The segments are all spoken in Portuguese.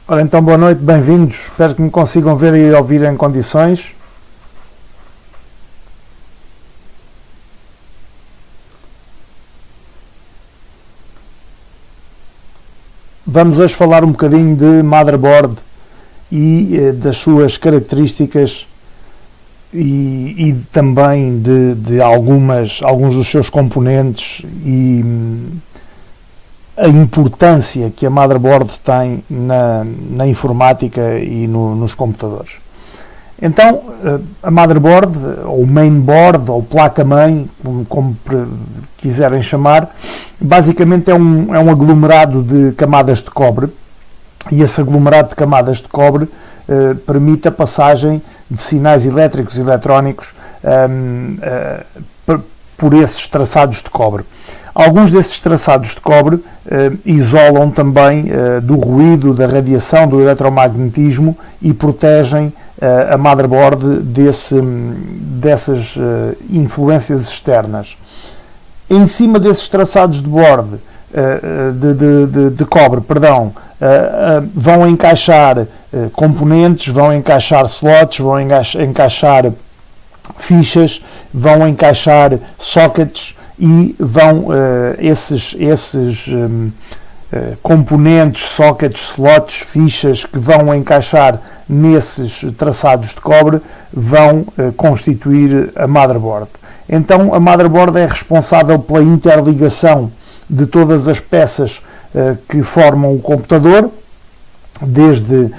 Ora então, boa noite, bem-vindos. Espero que me consigam ver e ouvir em condições. Vamos hoje falar um bocadinho de motherboard e das suas características e também de alguns dos seus componentes e a importância que a motherboard tem na informática e nos computadores. Então, a motherboard, ou mainboard, ou placa-mãe, como quiserem chamar, basicamente é um aglomerado de camadas de cobre, e esse aglomerado de camadas de cobre permite a passagem de sinais elétricos e eletrónicos por esses traçados de cobre. Alguns desses traçados de cobre isolam também do ruído, da radiação, do eletromagnetismo e protegem a motherboard dessas influências externas. Em cima desses traçados de de cobre, vão encaixar componentes, vão encaixar slots, vão encaixar fichas, vão encaixar sockets e vão esses componentes, sockets, slots, fichas que vão encaixar nesses traçados de cobre vão constituir a motherboard. Então a motherboard é responsável pela interligação de todas as peças que formam o computador, desde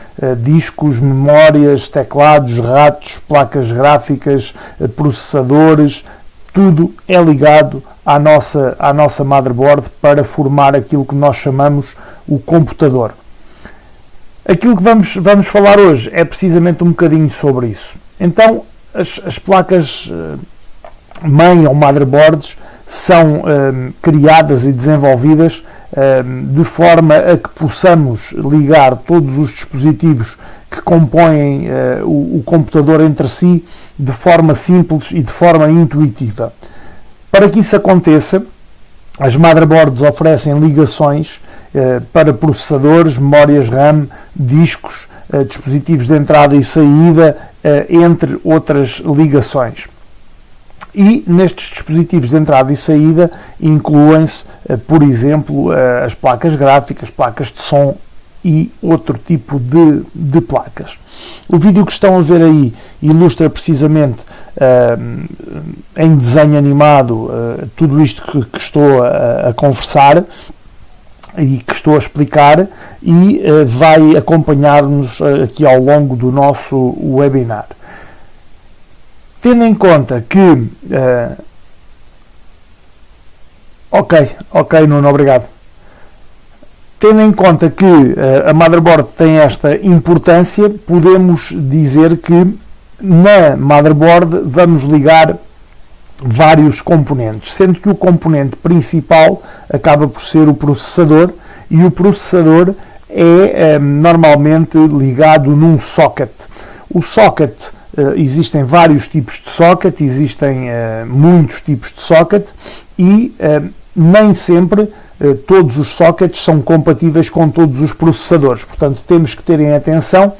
discos, memórias, teclados, ratos, placas gráficas, processadores. Tudo é ligado à nossa motherboard para formar aquilo que nós chamamos o computador. Aquilo que vamos falar hoje é precisamente um bocadinho sobre isso. Então, as placas mãe ou motherboards são criadas e desenvolvidas de forma a que possamos ligar todos os dispositivos que compõem o computador entre si de forma simples e de forma intuitiva. Para que isso aconteça, as motherboards oferecem ligações para processadores, memórias RAM, discos, dispositivos de entrada e saída, entre outras ligações. E nestes dispositivos de entrada e saída incluem-se, por exemplo, as placas gráficas, placas de som e outro tipo de placas. O vídeo que estão a ver aí ilustra precisamente em desenho animado tudo isto que estou a conversar e que estou a explicar e vai acompanhar-nos aqui ao longo do nosso webinar. Tendo em conta que... Ok, Nuno, obrigado. Tendo em conta que a motherboard tem esta importância, podemos dizer que na motherboard vamos ligar vários componentes, sendo que o componente principal acaba por ser o processador, e o processador é normalmente ligado num socket. O socket, existem vários tipos de socket, existem muitos tipos de socket e nem sempre todos os sockets são compatíveis com todos os processadores. Portanto, temos que ter em atenção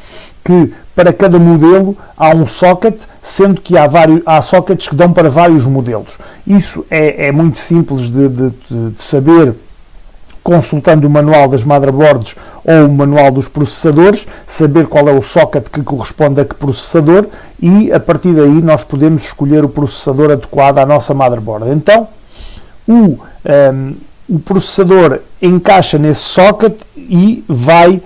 que para cada modelo há um socket, sendo que há sockets que dão para vários modelos. Isso é muito simples de saber consultando o manual das motherboards ou o manual dos processadores, saber qual é o socket que corresponde a que processador, e a partir daí nós podemos escolher o processador adequado à nossa motherboard. Então, o processador encaixa nesse socket e vai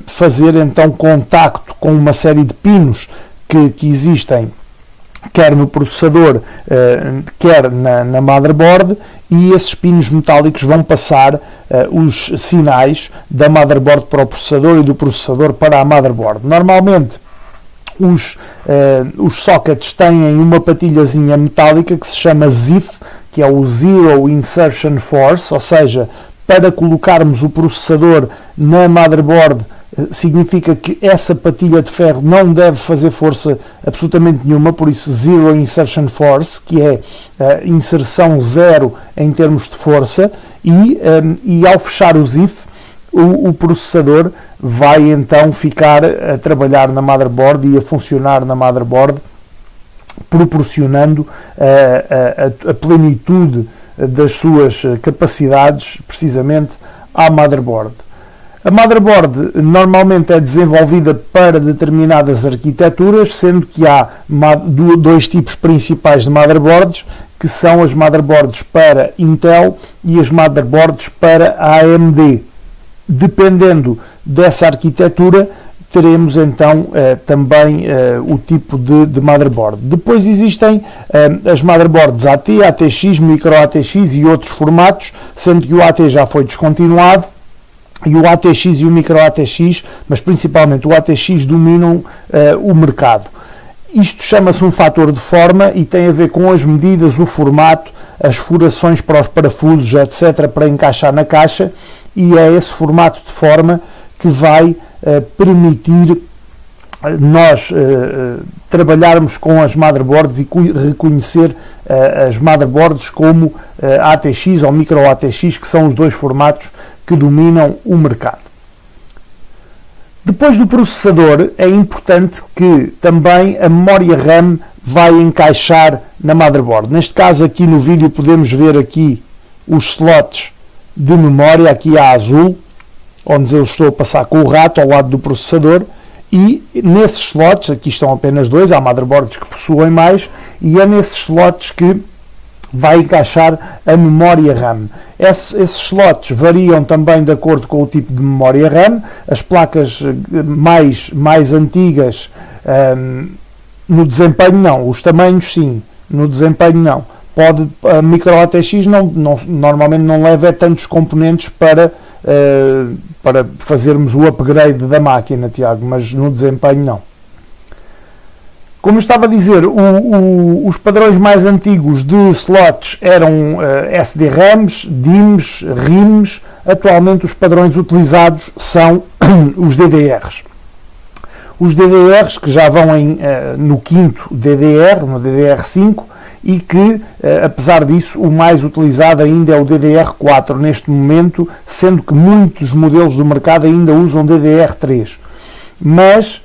fazer então contacto com uma série de pinos que existem quer no processador, quer na motherboard, e esses pinos metálicos vão passar os sinais da motherboard para o processador e do processador para a motherboard. Normalmente os sockets têm uma patilhazinha metálica que se chama ZIF, que é o Zero Insertion Force, ou seja, para colocarmos o processador na motherboard significa que essa patilha de ferro não deve fazer força absolutamente nenhuma, por isso Zero Insertion Force, que é a inserção zero em termos de força, e ao fechar o ZIF o processador vai então ficar a trabalhar na motherboard e a funcionar na motherboard, proporcionando a plenitude das suas capacidades precisamente à motherboard. A motherboard normalmente é desenvolvida para determinadas arquiteturas, sendo que há dois tipos principais de motherboards, que são as motherboards para Intel e as motherboards para AMD. Dependendo dessa arquitetura, teremos então também o tipo de motherboard. Depois existem as motherboards AT, ATX, Micro ATX e outros formatos, sendo que o AT já foi descontinuado e o ATX e o Micro ATX, mas principalmente o ATX, dominam o mercado. Isto chama-se um fator de forma e tem a ver com as medidas, o formato, as furações para os parafusos, etc., para encaixar na caixa, e é esse formato de forma que vai permitir nós trabalharmos com as motherboards e reconhecer as motherboards como ATX ou Micro ATX, que são os dois formatos que dominam o mercado. Depois do processador, é importante que também a memória RAM vai encaixar na motherboard. Neste caso aqui no vídeo podemos ver aqui os slots de memória, aqui a azul, onde eu estou a passar com o rato ao lado do processador, e nesses slots, aqui estão apenas dois, há motherboards que possuem mais, e é nesses slots que vai encaixar a memória RAM. Esses slots variam também de acordo com o tipo de memória RAM. As placas mais antigas, no desempenho não, os tamanhos sim, no desempenho não. A Micro ATX normalmente não leva tantos componentes para fazermos o upgrade da máquina, Tiago, mas no desempenho não. Como eu estava a dizer, os padrões mais antigos de slots eram SD-RAMs, DIMMs, RIMs. Atualmente os padrões utilizados são os DDRs. Os DDRs que já vão no quinto DDR, no DDR5, e que, apesar disso, o mais utilizado ainda é o DDR4 neste momento, sendo que muitos modelos do mercado ainda usam DDR3. Mas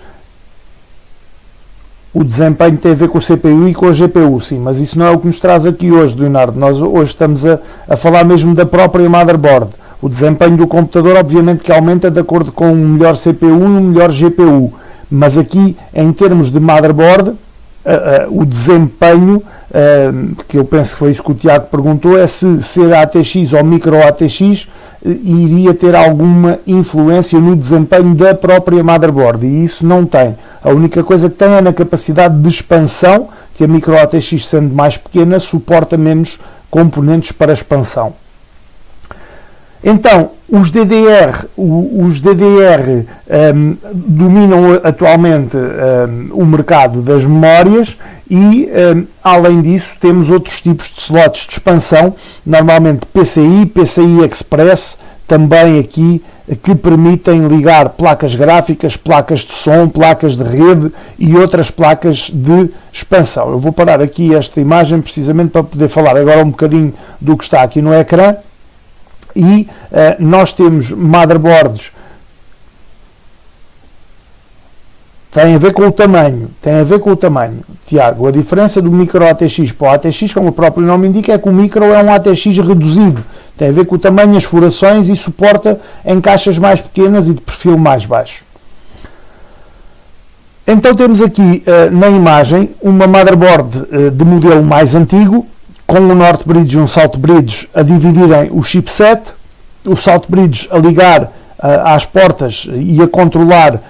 o desempenho tem a ver com o CPU e com a GPU, sim, mas isso não é o que nos traz aqui hoje, Leonardo. Nós hoje estamos a falar mesmo da própria motherboard. O desempenho do computador, obviamente, que aumenta de acordo com um melhor CPU e um melhor GPU. Mas aqui, em termos de motherboard, o desempenho, que eu penso que foi isso que o Tiago perguntou, é se ser ATX ou Micro ATX iria ter alguma influência no desempenho da própria motherboard, e isso não tem. A única coisa que tem é na capacidade de expansão, que a Micro ATX, sendo mais pequena, suporta menos componentes para expansão. Então, os DDR dominam atualmente o mercado das memórias e, além disso, temos outros tipos de slots de expansão, normalmente PCI Express, também aqui, que permitem ligar placas gráficas, placas de som, placas de rede e outras placas de expansão. Eu vou parar aqui esta imagem precisamente para poder falar agora um bocadinho do que está aqui no ecrã. E nós temos motherboards, tem a ver com o tamanho, Tiago. A diferença do Micro ATX para o ATX, como o próprio nome indica, é que o Micro é um ATX reduzido, tem a ver com o tamanho, as furações, e suporta em caixas mais pequenas e de perfil mais baixo. Então temos aqui na imagem uma motherboard de modelo mais antigo, com o North Bridge e um South Bridge a dividirem o chipset, o South Bridge a ligar às portas e a controlar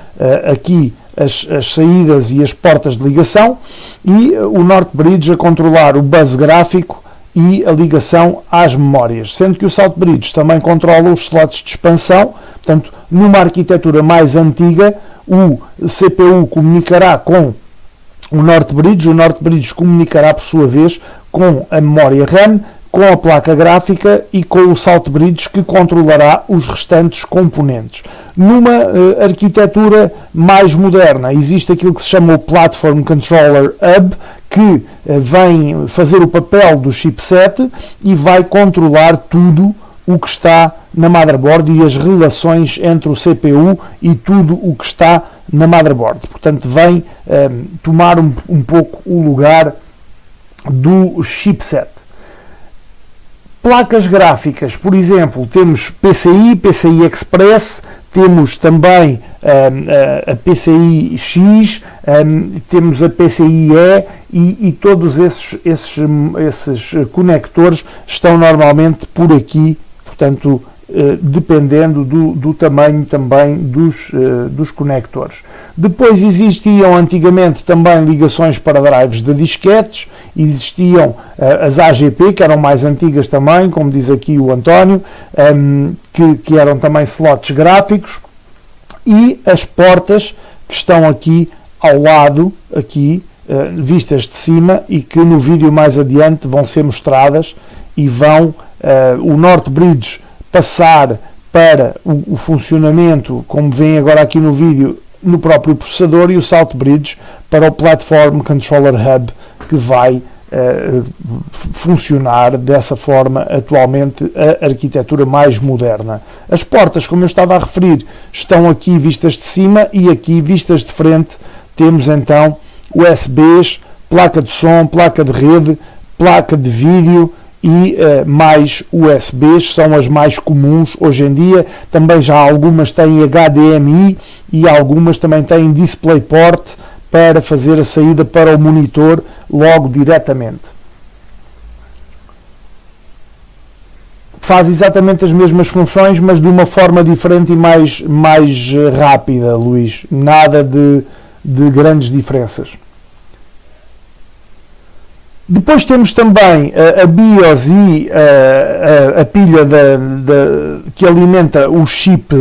aqui as saídas e as portas de ligação, e o North Bridge a controlar o bus gráfico e a ligação às memórias, sendo que o South Bridge também controla os slots de expansão. Portanto, numa arquitetura mais antiga, o CPU comunicará com o North Bridge comunicará por sua vez com a memória RAM, com a placa gráfica e com o South Bridge, que controlará os restantes componentes. Numa arquitetura mais moderna, existe aquilo que se chama o Platform Controller Hub, que vem fazer o papel do chipset e vai controlar tudo o que está na motherboard e as relações entre o CPU e tudo o que está na motherboard. Portanto, vem tomar um pouco o lugar do chipset. Placas gráficas, por exemplo, temos PCI Express, temos também a PCI X, temos a PCI E e todos esses conectores estão normalmente por aqui, portanto, dependendo do tamanho também dos conectores. Depois existiam antigamente também ligações para drives de disquetes, existiam as AGP, que eram mais antigas também, como diz aqui o António, que eram também slots gráficos, e as portas que estão aqui ao lado, aqui, vistas de cima, e que no vídeo mais adiante vão ser mostradas e vão o North Bridge passar para o funcionamento, como vem agora aqui no vídeo, no próprio processador, e o South Bridge para o Platform Controller Hub, que vai funcionar dessa forma atualmente a arquitetura mais moderna. As portas, como eu estava a referir, estão aqui vistas de cima, e aqui vistas de frente temos então USBs, placa de som, placa de rede, placa de vídeo e mais USBs, são as mais comuns hoje em dia. Também já algumas têm HDMI e algumas também têm DisplayPort para fazer a saída para o monitor logo diretamente. Faz exatamente as mesmas funções, mas de uma forma diferente e mais rápida, Luís. Nada de grandes diferenças. Depois temos também a BIOS e a pilha que alimenta o chip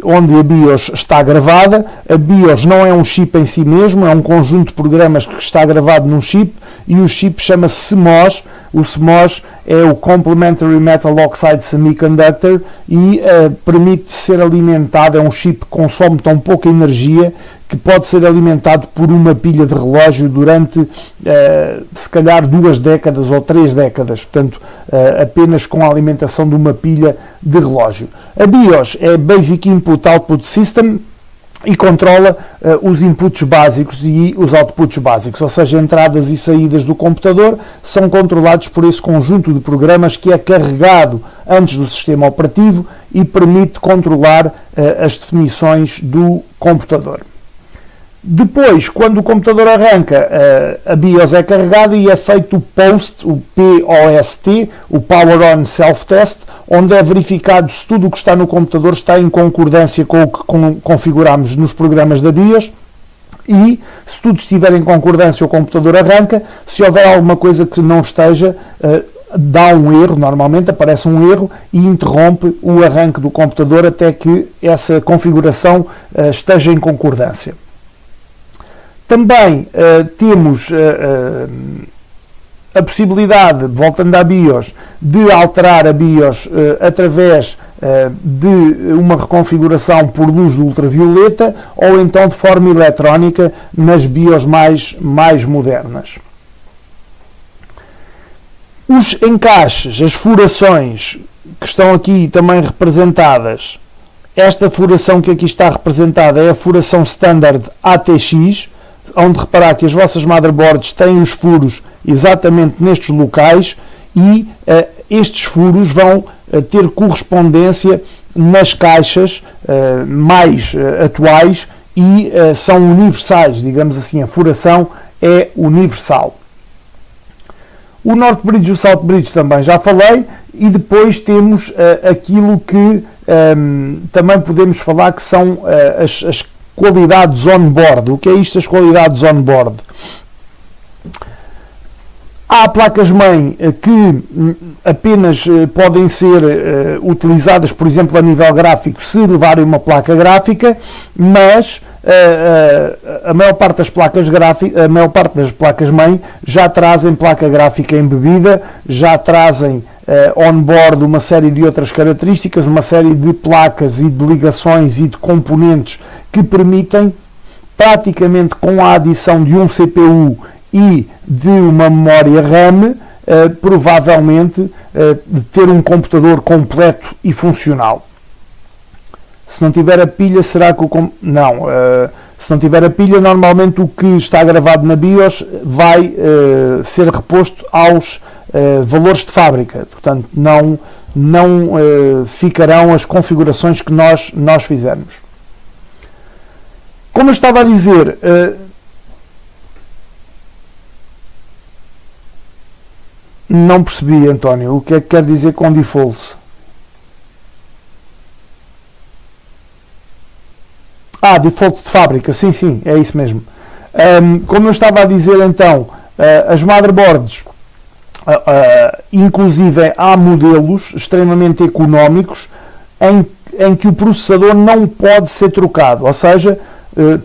onde a BIOS está gravada. A BIOS não é um chip em si mesmo, é um conjunto de programas que está gravado num chip, e o chip chama-se CMOS. O CMOS é o Complementary Metal Oxide Semiconductor e permite ser alimentado, é um chip que consome tão pouca energia que pode ser alimentado por uma pilha de relógio durante se calhar 2 décadas ou 3 décadas, portanto apenas com a alimentação de uma pilha de relógio. A BIOS é Basic Input Output System e controla os inputs básicos e os outputs básicos, ou seja, entradas e saídas do computador são controlados por esse conjunto de programas que é carregado antes do sistema operativo e permite controlar as definições do computador. Depois, quando o computador arranca, a BIOS é carregada e é feito o POST, o POST, o Power On Self-Test, onde é verificado se tudo o que está no computador está em concordância com o que configuramos nos programas da BIOS, e se tudo estiver em concordância o computador arranca. Se houver alguma coisa que não esteja, dá um erro, normalmente aparece um erro e interrompe o arranque do computador até que essa configuração esteja em concordância. Também temos a possibilidade, voltando à BIOS, de alterar a BIOS através de uma reconfiguração por luz de ultravioleta ou então de forma eletrónica nas BIOS mais modernas. Os encaixes, as furações que estão aqui também representadas, esta furação que aqui está representada é a furação standard ATX, onde reparar que as vossas motherboards têm os furos exatamente nestes locais e estes furos vão ter correspondência nas caixas mais atuais e são universais, digamos assim, a furação é universal. O North Bridge e o South Bridge também já falei, e depois temos aquilo que também podemos falar que são as qualidades on-board. O que é isto, as qualidades on-board? Há placas-mãe que apenas podem ser utilizadas, por exemplo, a nível gráfico, se levarem uma placa gráfica, mas a maior parte das placas-mãe já trazem placa gráfica embebida, já trazem on-board uma série de outras características, uma série de placas e de ligações e de componentes que permitem, praticamente com a adição de um CPU e de uma memória RAM, provavelmente de ter um computador completo e funcional. Se não tiver a pilha, será que se não tiver a pilha, normalmente o que está gravado na BIOS vai ser reposto aos valores de fábrica. Portanto, não ficarão as configurações que nós fizermos. Como eu estava a dizer, não percebi, António, o que é que quer dizer com defaults? Default de fábrica, sim, é isso mesmo. Como eu estava a dizer, então, as motherboards, inclusive há modelos extremamente económicos em que o processador não pode ser trocado, ou seja,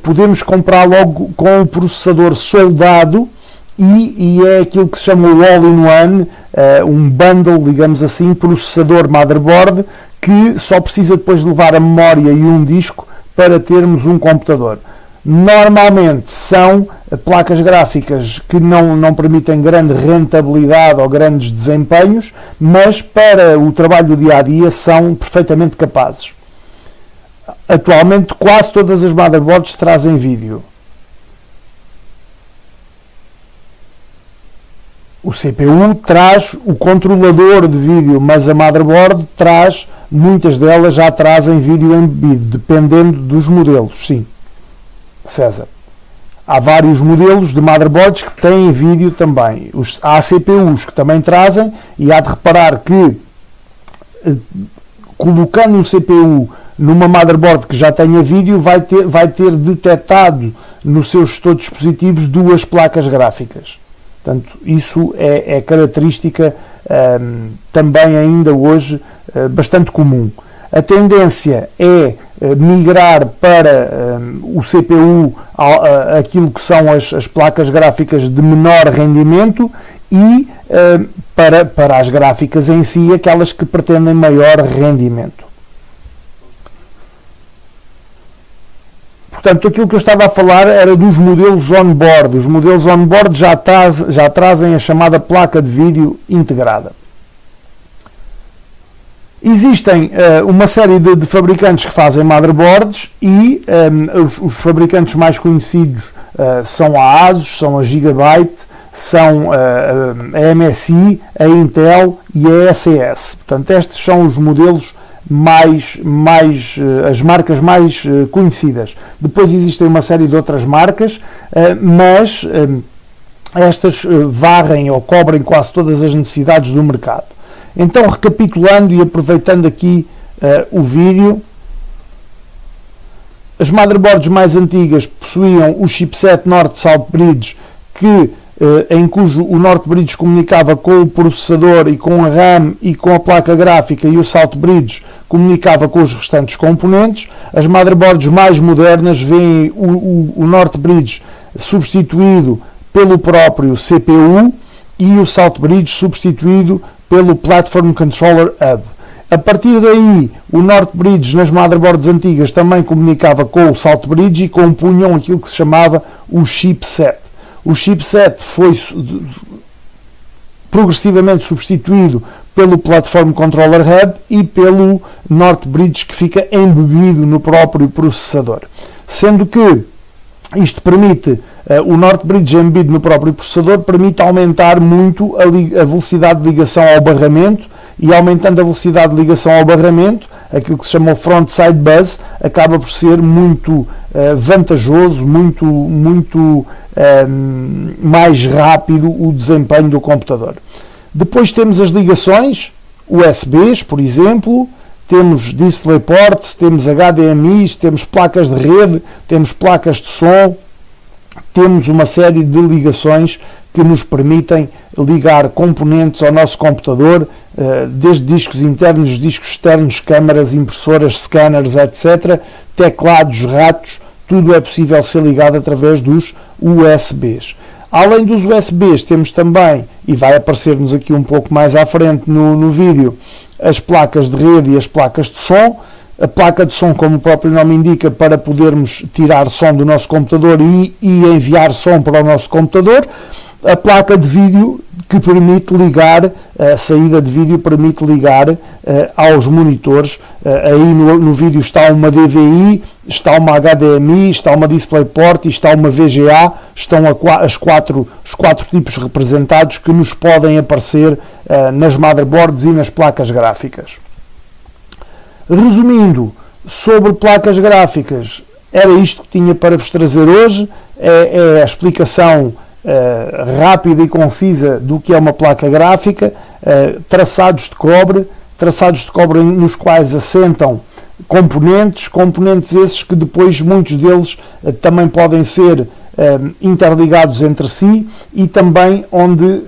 podemos comprar logo com o processador soldado e é aquilo que se chama o all-in-one, um bundle, digamos assim, processador motherboard, que só precisa depois de levar a memória e um disco para termos um computador. Normalmente são placas gráficas que não permitem grande rentabilidade ou grandes desempenhos, mas para o trabalho do dia a dia são perfeitamente capazes. Atualmente quase todas as motherboards trazem vídeo. O CPU traz o controlador de vídeo, mas a motherboard traz, muitas delas já trazem vídeo embebido, dependendo dos modelos, sim. César. Há vários modelos de motherboards que têm vídeo também. Há CPUs que também trazem, e há de reparar que colocando um CPU numa motherboard que já tenha vídeo, vai ter detectado no seu gestor de dispositivos duas placas gráficas. Portanto, isso é característica também ainda hoje bastante comum. A tendência é migrar para o CPU aquilo que são as placas gráficas de menor rendimento e para as gráficas em si, aquelas que pretendem maior rendimento. Portanto, aquilo que eu estava a falar era dos modelos on-board. Os modelos on-board já trazem a chamada placa de vídeo integrada. Existem uma série de fabricantes que fazem motherboards e os fabricantes mais conhecidos são a ASUS, são a Gigabyte, são a MSI, a Intel e a SES. Portanto, estes são os modelos as marcas mais conhecidas. Depois existem uma série de outras marcas, mas estas varrem ou cobrem quase todas as necessidades do mercado. Então, recapitulando e aproveitando aqui o vídeo, as motherboards mais antigas possuíam o chipset North-South Bridge, em cujo o North Bridge comunicava com o processador e com a RAM e com a placa gráfica, e o South Bridge comunicava com os restantes componentes. As motherboards mais modernas veem o North Bridge substituído pelo próprio CPU e o South Bridge substituído pelo Platform Controller Hub. A partir daí, o North Bridge nas motherboards antigas também comunicava com o South Bridge e compunham aquilo que se chamava o chipset. O chipset foi progressivamente substituído pelo Platform Controller Hub e pelo North Bridge, que fica embebido no próprio processador. Sendo que isto permite, o North Bridge embebido no próprio processador, permite aumentar muito a velocidade de ligação ao barramento, e aumentando a velocidade de ligação ao barramento, aquilo que se chama o Front-Side Bus, acaba por ser muito vantajoso, muito mais rápido o desempenho do computador. Depois temos as ligações USBs, por exemplo, temos DisplayPort, temos HDMIs, temos placas de rede, temos placas de som, temos uma série de ligações que nos permitem ligar componentes ao nosso computador, desde discos internos, discos externos, câmaras, impressoras, scanners, etc., teclados, ratos, tudo é possível ser ligado através dos USBs. Além dos USBs, temos também, e vai aparecer-nos aqui um pouco mais à frente no vídeo, as placas de rede e as placas de som. A placa de som, como o próprio nome indica, para podermos tirar som do nosso computador e enviar som para o nosso computador. A placa de vídeo, que permite ligar, a saída de vídeo permite ligar aos monitores. Aí no vídeo está uma DVI, está uma HDMI, está uma DisplayPort e está uma VGA, estão os quatro tipos representados que nos podem aparecer nas motherboards e nas placas gráficas. Resumindo, sobre placas gráficas, era isto que tinha para vos trazer hoje, é a explicação rápida e concisa do que é uma placa gráfica, traçados de cobre nos quais assentam componentes esses que depois muitos deles também podem ser interligados entre si e também onde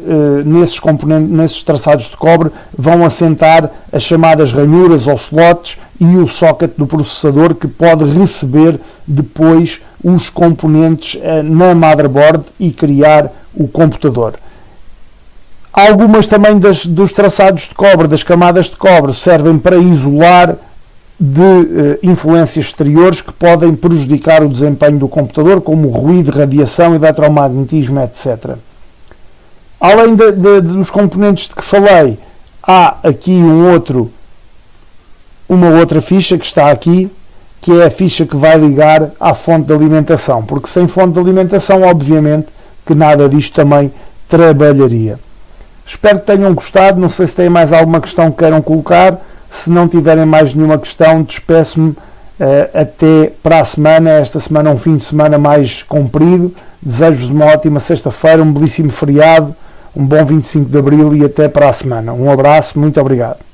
nesses traçados de cobre vão assentar as chamadas ranhuras ou slots e o socket do processador que pode receber depois os componentes na motherboard e criar o computador. Algumas também dos traçados de cobre, das camadas de cobre, servem para isolar de influências exteriores que podem prejudicar o desempenho do computador, como ruído, radiação, eletromagnetismo, etc. Além dos componentes de que falei, há aqui uma outra ficha que está aqui, que é a ficha que vai ligar à fonte de alimentação, porque sem fonte de alimentação, obviamente, que nada disto também trabalharia. Espero que tenham gostado, não sei se têm mais alguma questão que queiram colocar. Se não tiverem mais nenhuma questão, despeço-me até para a semana. Esta semana é um fim de semana mais comprido. Desejo-vos uma ótima sexta-feira, um belíssimo feriado, um bom 25 de Abril e até para a semana. Um abraço, muito obrigado.